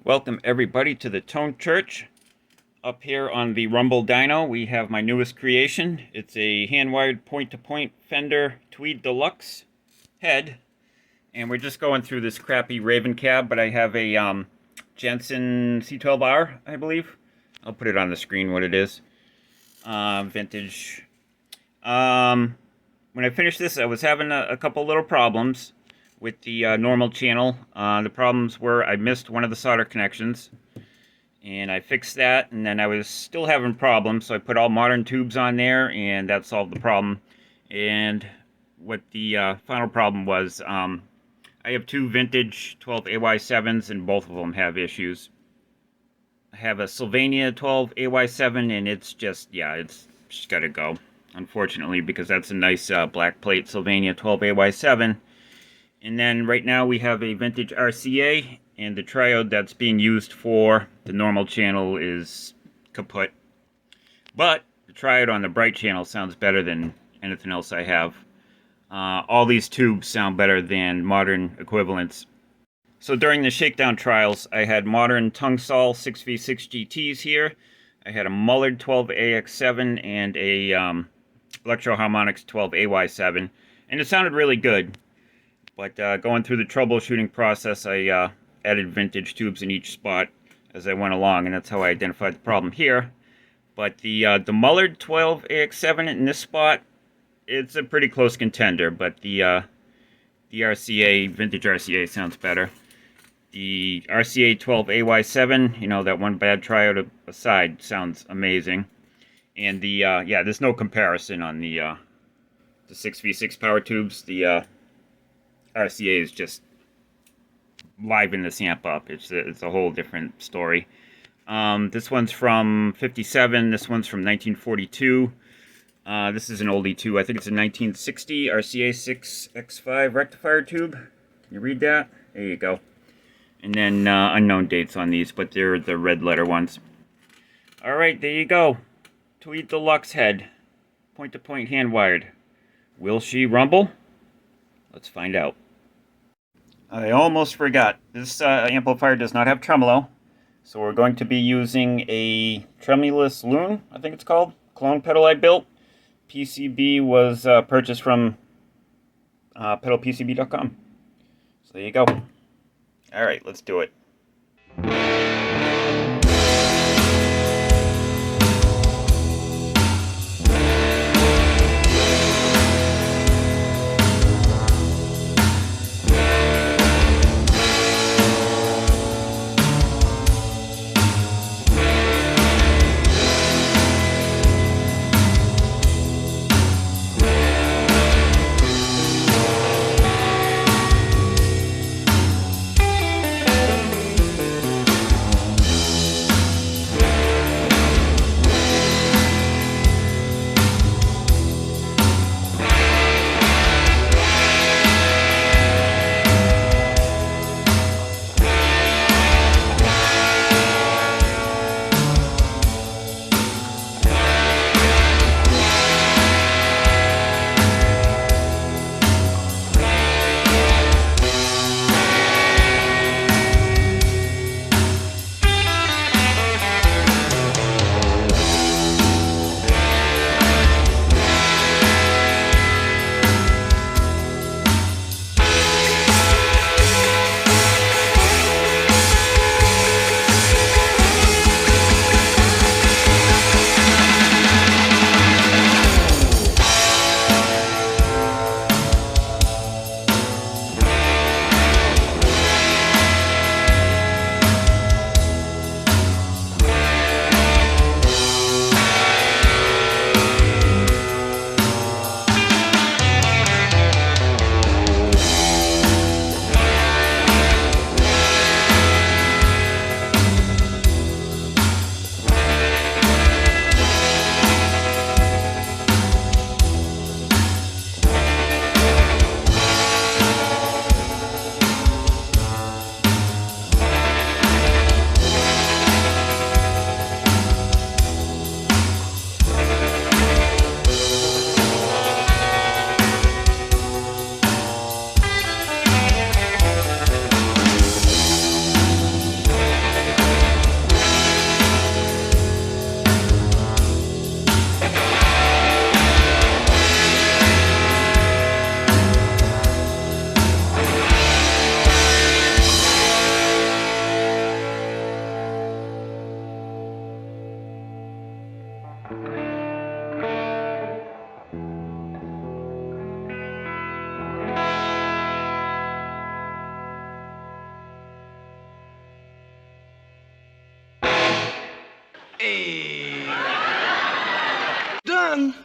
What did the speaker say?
Welcome everybody to the Tone Church. Up here on the Rumble Dyno, we have my newest creation. It's a hand-wired point-to-point Fender Tweed Deluxe head. And we're just going through this crappy Raven cab, but I have a Jensen C12R, I believe. I'll put it on the screen what it is. Vintage. When I finished this, I was having a couple little problems with the normal channel. The problems were I missed one of the solder connections, and I fixed that, and then I was still having problems, so I put all modern tubes on there, and that solved the problem. And what the final problem was, I have two vintage 12AY7s, and both of them have issues. I have a Sylvania 12AY7, and it's just, yeah, it's just gotta go, unfortunately, because that's a nice black plate Sylvania 12AY7. And then right now we have a vintage RCA, and the triode that's being used for the normal channel is kaput. But the triode on the bright channel sounds better than anything else I have. All these tubes sound better than modern equivalents. So during the shakedown trials, I had modern Tungsol 6V6 GTs here. I had a Mullard 12AX7 and a Electro-Harmonix 12AY7, and it sounded really good. But going through the troubleshooting process, I added vintage tubes in each spot as I went along, and that's how I identified the problem here. But the Mullard 12AX7 in this spot, it's a pretty close contender, but the RCA, vintage RCA sounds better. The RCA 12AY7, you know, that one bad triode aside, sounds amazing. And the, yeah, there's no comparison on the 6v6 power tubes. The RCA is just liven this amp up. It's a whole different story. This one's from 57. This one's from 1942. This is an oldie too. I think it's a 1960 RCA 6X5 rectifier tube. Can you read that? There you go. And then unknown dates on these, but they're the red letter ones. Alright, there you go. Tweed Deluxe head. Point-to-point hand-wired. Will she rumble? Let's find out. I almost forgot. This amplifier does not have tremolo, so we're going to be using a tremulous loon, I think it's called, clone pedal I built. PCB was purchased from pedalpcb.com. So there you go. Alright, let's do it. Hey. Done.